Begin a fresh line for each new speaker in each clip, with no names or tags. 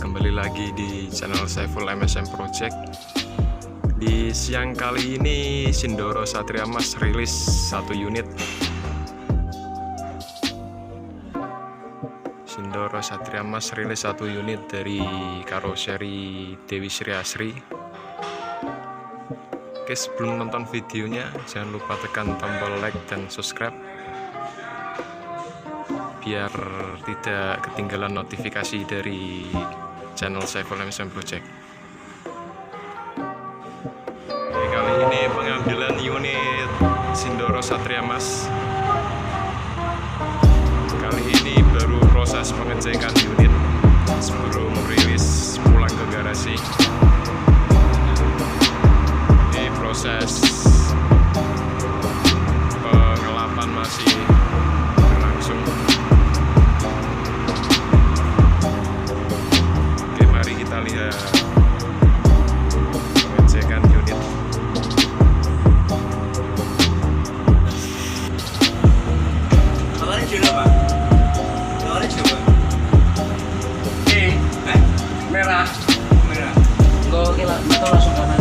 Kembali lagi di channel saya Full MSM Project. Di siang kali ini Sindoro Satria Mas rilis 1 unit. Sindoro Satria Mas rilis 1 unit dari karoseri Dewi Sri Asri. Oke, sebelum nonton videonya jangan lupa tekan tombol like dan subscribe biar tidak ketinggalan notifikasi dari channel saya Full MSM Project. Oke, kali ini pengambilan unit Sindoro Satria Mas. Kali ini baru proses pengecekan unit sebelum rilis pulang ke garasi. Ini proses pengelapan masih berlangsung. Kita lihat pengecekan unit.
Colornya coba, Pak. Colornya coba. Merah. Merah. Oke lah, atau langsung kanan.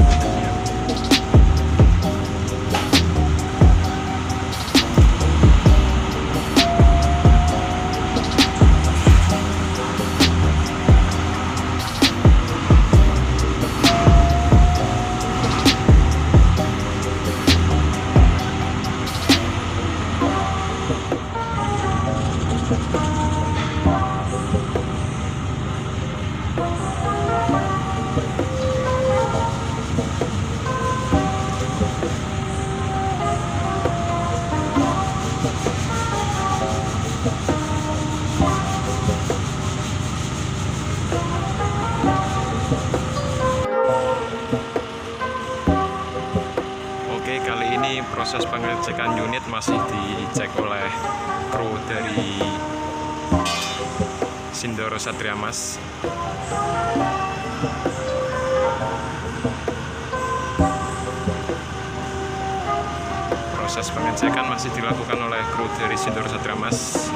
Kali ini proses pengecekan unit masih dicek oleh kru dari Sindoro Satria Mas. Proses pengecekan masih dilakukan oleh kru dari Sindoro Satria Mas.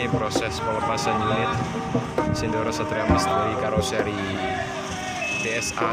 Proses pelepasan unit Sindoro Satria Mas dari karoseri DSA.